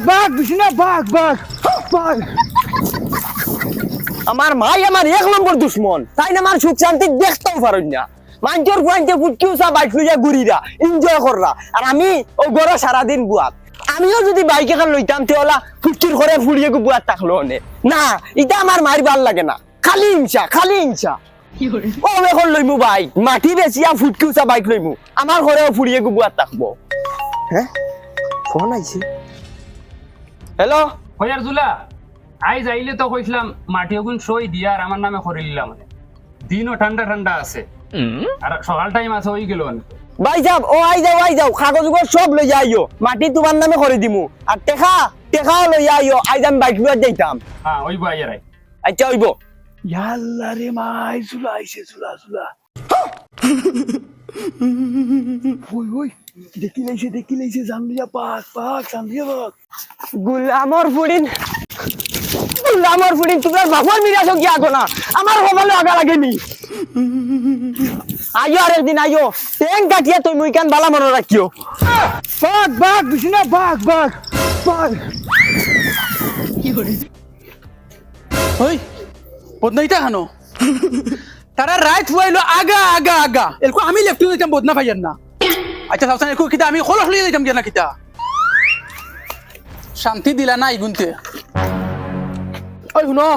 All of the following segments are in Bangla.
বাঘ বিছনা বাঘ আমার মাই আমার এক নম্বর দুশ্মন, তাই না আমার সুখ শান্তি দেখতেও পারেন না। মাঞ্চর ফুয়াঞ্চে ফুটকি উচা বাইক লইয়া ঘুরিরা এনজয় কররা, আর আমি ও গড় সারাদিন বুয়াত। আমিও যদি বাইক এখন লইতাম তেওলা ফুটকির ঘরে ফুড়িয়ে বুয়াত থাকলো না। এটা আমার মায়ের ভাল লাগে না, খালি হিংসা। ও এখন লইমু বাইক মাটি বেচিয়া ফুটকি উচা বাইক লইমু, আমার ঘরেও ফুড়িয়ে বুয়াত থাকবো। হ্যাঁ ফোন আইছে। হ্যালো হয়ার জুলা আই যাইলে তো কইছিলাম মাটি ওগুন সই দিয়া আর আমার নামে করে নিলাম। দিনও ঠান্ডা ঠান্ডা আছে আর সকাল টাইম আছে ওই গেল। ভাই যাব ও আই যাও কাগজ সব লই আইও, মাটি তোমার নামে করে দিমু, আর টেকাও লই আইও। আই যাম বাইক লইয়া যাইতাম। হ্যাঁ ওই ভাই রাই আচ্ছা হইব। ইয়াল্লা রে মাই জুলা আইছে জুলা ওই দেখি লাইছে জামলিয়া পাক জামলিয়া পাক গুলামর ফুড়িন তোমার বাপর মিরাজ কি আগো না, আমার কপালে আগা লাগেনি। আইও আর একদিন আইও, ট্যাং কাটিয়া তুই মুই কান বালা মনে রাখিও। বাঘ বিছনা বাঘ ওই বদনাইটা খানো তারা রাইট ফুয়াইলো আগা এলকো আমি লেফট হইতাম বদনা ভাইয়ার না। আচ্ছা সাবসান এলকো কিতা আমি খলস লইয়া যাইতাম কিনা কিতা শান্তি দিলা না ইগুনতে। ওই শুনো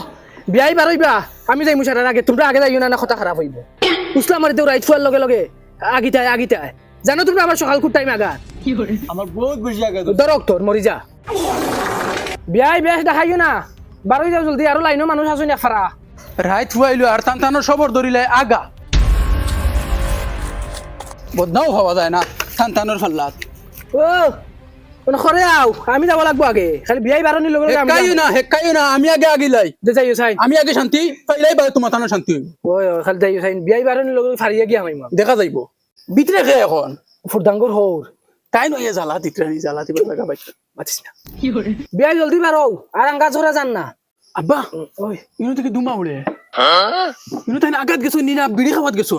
বিয়াই বারইবা আমি যাই মুছার আগে তোমরা আগে যাইও না, কথা খারাপ হইব। উসলাম আর দেও রাইট ফুয়ার লগে আগিতায় জানো তোমরা আমার সকাল খুব টাইম আগা আমার বহুত বেশি আগা দরক তোর মরি যা। বিয়াই বেশ দেখাইও না, বারই যাও জলদি, আরো লাইনো মানুষ আসুন ফারা। রাইট ফুয়াইলো আর টানটানোর সবর ধরিলে আগা বদনাও হওয়া যায় না টানটানোর ফাল্লাত। ও খরে আও, আমি যাব লাগবো আগে, খালি বিয়াই বারনি লগে হেকাইও না আমি আগে লাই যাইও সাইন আমি আগে শান্তি পাইলাই বা তোমার টানোর শান্তি হইব। ওই খালি যাইও সাইন বিয়াই বারনি লগে ফারিয়া গিয়া আমি দেখা যাইব ভিতরে খেয়ে এখন ফুরদাঙ্গর হৌর তাই নইয়া জ্বালা দিবার লাগা বাইতে পাচ্ছিস না। বিয়াই জলদি বারো আর আঙ্গা ঝরা যান না। আব্বা ওই ইনো থেকে দুমা উড়ে ইনো তাই আগাত গেছো নিনা বিড়ি খাওয়াত গেছো।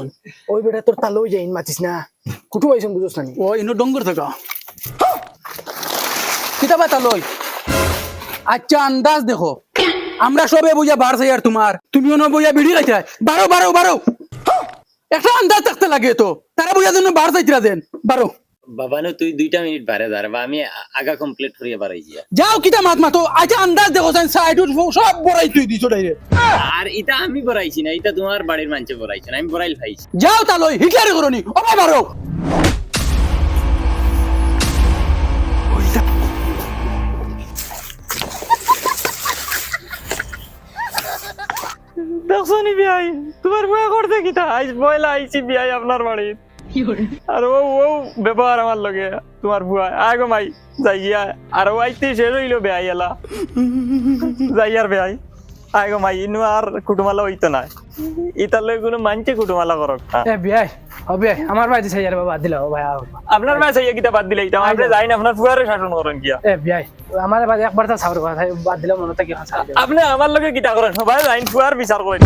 ওই বেটা তোর তালই যাইন মাতিস না, কুটু আইছন বুঝছ না। ও ইনো ডঙ্গর থাকা কিতাবা তালই। আচ্ছা আন্দাজ দেখো আমরা সবে বুঝা বার চাই আর তুমিও না বুঝা বিড়ি খাইতে বারো একটা আন্দাজ থাকতে লাগে তো তারা বুঝার জন্য বার চাইতিরা দেন বারো। বাবা নো তুই 2টা মিনিট বারে দাঁড়াবা, আমি আগা কমপ্লিট করিয়ে বাড়াইছি। যাও কিতা মাতো আচ্ছা আন্দাজ দেখো সাইড সব বড়াই তুই দিছো ডাইরেক্ট। আর এটা আমি বড়াইছি না, এটা তোমার বাড়ির মানুষে বড়াইছে না, আমি বড়াইল খাইছি। যাও তালই হিটলারে করনি ও বারো। দেখছনি বিয়াই তোমার বুয়া করতে কিতা আইস বয়লা আইছি বিয়াই আপনার বাড়ির। আর ও ব্যবহার আমার লগে তোমার বুয়া আগো মাই যাইয়া আর ও আইতে শেষ হইলো বেয়াই এলা যাইয়ার বেয়াই আগো মাই ইনু আর কুটুমালা হইতো না, ইতার লগে কোনো মানছে কুটুমালা করক না। এ বিয়াই ও বিয়াই আমার বাড়িতে চাই আর বাবা দিলা ও ভাই আপনার মা চাইয়া কিতা বাদ দিলে, এটা আপনি যাই না আপনার ফুয়ারে শাসন করেন কিয়া। এ বিয়াই আমার বাড়ি একবার তা ছাড় কথা বাদ দিলা মনে থাকি হাসা। আপনি আমার লগে কিতা করেন, সবাই লাইন ফুয়ার বিচার করেন।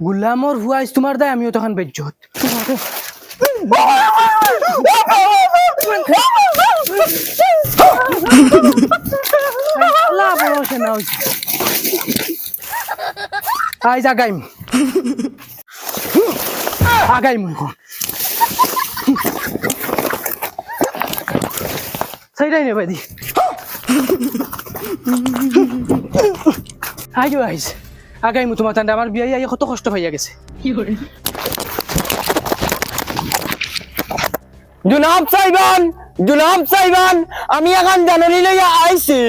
গুলামর হুয়াইস তোমার দায় আমিও তখন বেজ্জত। আইজ আগাইম এখন সেইটাই নে ভাই দি আইজো আইস আগাইমু তোমার তান্ডা, আমার বিয়াই আইয়া কত কষ্ট হইয়া গেছে। জুনাব সাইবান আমি এখন জাননী লইয়া আইছি,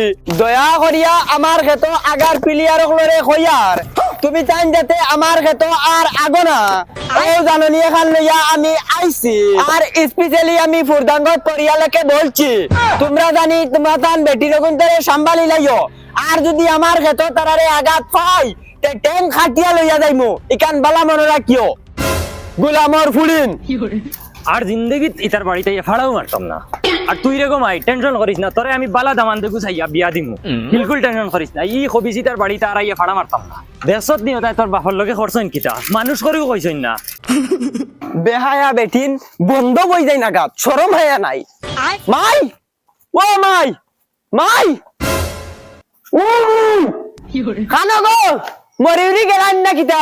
দয়া করিয়া আমার ক্ষেত আগার প্লেয়ারক লরে কইয়ার তুমি চান যাতে আমার ক্ষেত আর আগো না। ও জাননী এখন লইয়া আমি আইছি, আর স্পেশালি আমি ফুরদাঙ্গত পরিয়ালকে বলছি তোমরা জানি তোমরা তান বেটি রকম তারে সাম্ভালি লাইও, আর যদি আমার ক্ষেত তারারে আঘাত পাই তে ট্যাং খাটিয়া লইয়া যাইমু, ইকান বালা মনে রাখিও। গুলামর ফুলিন আর জিন্দগি ইতার বাড়িতে ফাড়াও মারতাম না। আর তুই রে মাই টেনশন করিস না, তোরে আমি বালা দামান দেখু চাইয়া বিয়া দিমু, বিলকুল টেনশন করিস না। ই খবিসি তার বাড়িতে আর আইয়া ফাড়া মারতাম না। বেসত নিও তাই তোর বাপর লগে খরচইন কিতা মানুষ করিও কইছইন না। বেহায়া বেটিন বন্ধ বই যাই না গাত, শরম হায়া নাই। মাই ও মাই মাই খানো গো মরিউরি গেলাম না কিতা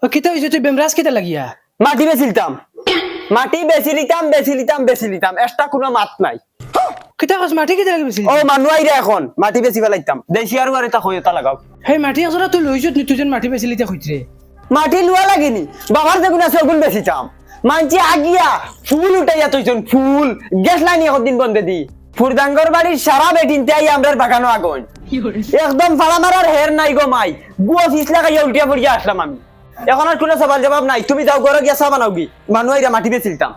ও কিতা হইছে তুই বেমরাজ কিতা লাগিয়া মাটি বেচি লিতাম এক্সট্রা কোনো মাত নাই কিতা কস মাটি কিতা লাগি ও মানু আইরা এখন মাটি বেচি ফেলাইতাম দেশি আর এটা হইতা লাগাও সেই মাটি আসলে তুই লইছত নি তুই যেন মাটি বেচিলি তে খুঁজছে মাটি লুয়া লাগেনি বাবার দেখুন আছে ওগুন বেচিতাম মানছি আগিয়া ফুল উঠাইয়া তৈছন ফুল গ্যাস লাইন একদিন বন্ধে দি ফুরদাঙ্গর বাড়ির সারা বেটিন তাই আমরার বাগানো আগুন একদম ফালা মারার হের নাই গো মাই গুয়া ফিস লাগাইয়া উল্টিয়া পড়িয়া আসলাম আমি এখন আর কোনো সবাল জবাব নাই তুমি যাও ঘরে গিয়া চা বানাও গি মানু আইরা মাটি বেচিলতাম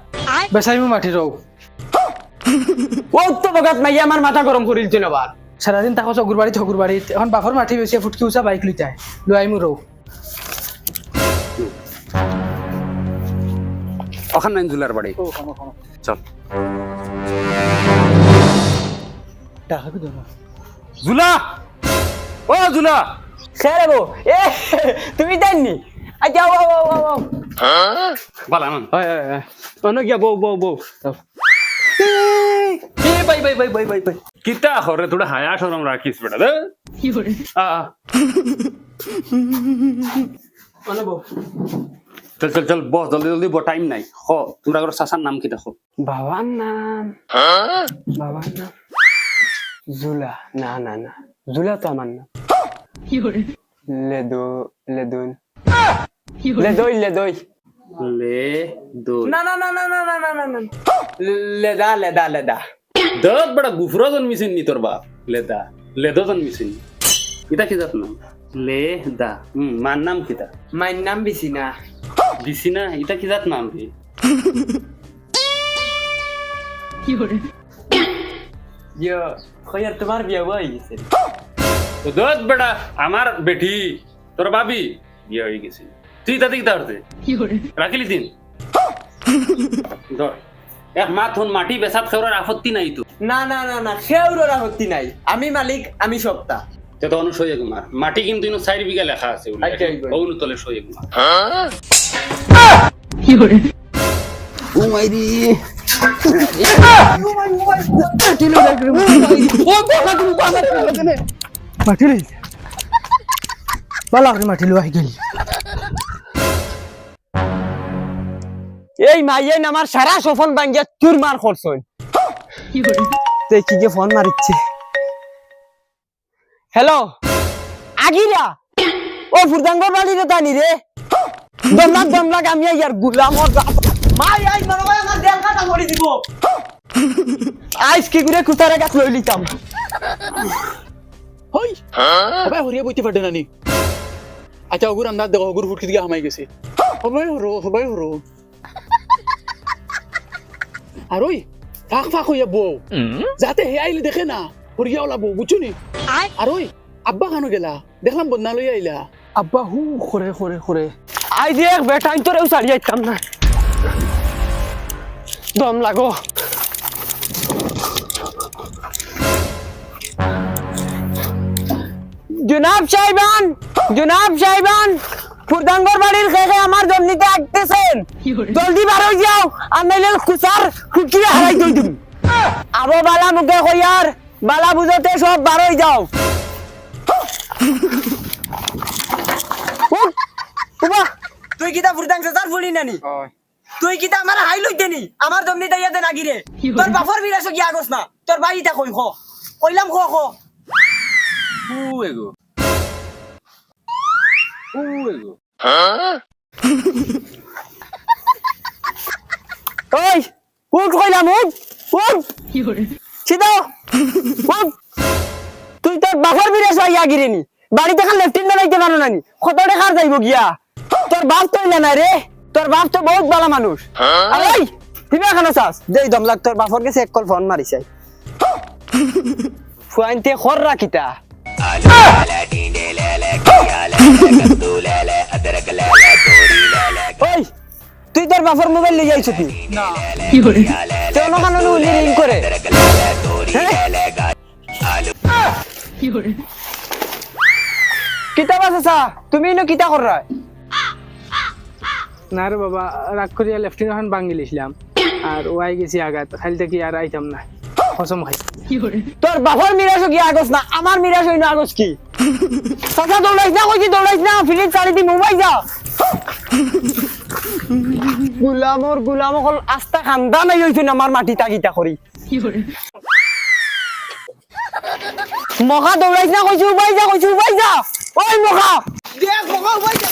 বেচাইমু মাটি রও ও তো বগাত মাই আমার মাথা গরম করিল ছিল আবার সারাদিন তাকো চগুর বাড়িত এখন বাফর মাটি বেচিয়া ফুটকি উচা বাইক লইতাই লইমু রও ওখানে নাই জুলার বাড়ি চল টাকা দেবো জুলা ও জুলা খেরে গো এ তুমি দেননি আচ্ছা ও বালা মান অন্য গিয়া বউ বাই কিতা হরে তোরা হায়া শরম রাখিস বেটা দে অন্য বউ চল বস জলদি টাইম নাই হ তোমরা চাচার নাম কি দেখো বাবার নাম জুলা না জুলা তো আমার নাম লেদুন লেদই লে দো না লেদা দত বড় গুফরো জন্মিছিন নি তোর বাপ লেদো জন্মিছিন কিতা কি জাত নাম লে দা মার নাম কিতা মায়ের নাম বিসিনা বিসিনা এটা কি জাত নাম রে ইয়ো খয়ার তোমার বিয়ে হয়ে গেছে তো দত বড় আমার বেটি তোর ভাবি বিয়ে হয়ে গেছে তুই তাতে কিতা করতে রাখিলি দিন ধর এক মাথন মাটি বেসাত খাওয়ার আপত্তি নাই তো না সেউর আপত্তি নাই আমি মালিক আমি সপ্তাহ তে তো অনু সইয়ে কুমার মাটি কিন্তু ইনো 4 বিঘা লেখা আছে আচ্ছা, অনু তলে সইয়ে কুমার মাটি লই বালা করে মাটি লই গেলি এই মাইয়ে আমার সারা সফন ভাঙ্গিয়া চুর মার করছই তে কি যে ফোন মারিচ্ছে হ্যালো আগিরা ও ফুরদাঙ্গর বাড়ি রে তানি রে দমলাক আমি ইয়ার গুলাম ওর মাই আই মনে হয় আমার দেল কাটা মরি দিব আইস কি করে কুতারে গাছ লই লিতাম হই সবাই হরিয়া বইতে পারবে নানি আচ্ছা ওগুর আন্দাজ দেখো ওগুর ফুটকি দিকে হামাই গেছে সবাই হরো আর ওই ফাঁক হইয়া বউ যাতে হে আইলে দেখে না হরিয়া ওলাবো বুঝছো নি আর ওই আব্বা খানো গেলা দেখলাম বন্যা লই আইলা আব্বা হু খরে আই যে বেটাই তোরেও সারি আইতাম না দম লাগো জনাব সাহেবান ফুরদাঙ্গর বাড়ির খেয়ে আমার জমিতে আসতেছেন জলদি বার হয়ে যাও আর নাইলে কুসার খুঁটিয়ে হারাই দই তুমি আরো বালা মুখে কইয়ার বালা বুঝতে সব বার হয়ে যাও তুই কিতা ফুরদাঙ্গ স্যার ফুলি নানি তুই কিতা আমার হাই লইতে নি আমার জমিতে ইয়াতে নাগিরে তোর বাপর বিরাস কি আগস না তোর বাড়িটা কই কইলাম এগো ওই উঠ কইলাম উঠ সিদাও তুই তোর বাপর বিরাস ইয়া গিরেনি বাড়িতে খান লেফটেন্ট বানাইতে পারো নানি কত টাকার যাইব গিয়া তোর বাপ তো ইলা না রে তোর বাপ তো বহুত ভালো মানুষ আই তুমি এখানে চাস দেই দমলাক তোর বাপর কাছে এক কল ফোন মারিছে ফুয়াইনতে খর রাখিতা ওই তুই তোর বাপর মোবাইল লিয়ে যাইছ তুই না কেন কারণে উলি রিং করে কিতা বাসা তুমি ইনো কিতা কররা না রে বাবা রাগ করিয়া লেফটেন্ট এখন বাঙ্গি লিখলাম আর ওয়াই গেছি আগাত খালি থেকে আর আইতাম না কসম খাই তোর বাপর মিরাজও কি আগস না আমার মিরাজ হইনা আগস কি চাচা দৌড়াইছ না ফিলিপ চালি দি মুম্বাই যা গুলাম হল আস্তা খান্দা নাই হইছে না আমার মাটি তাগিতা করি মখা দৌড়াইছ না কইছি উবাই যা ওই মখা দেখ মখা উবাই যা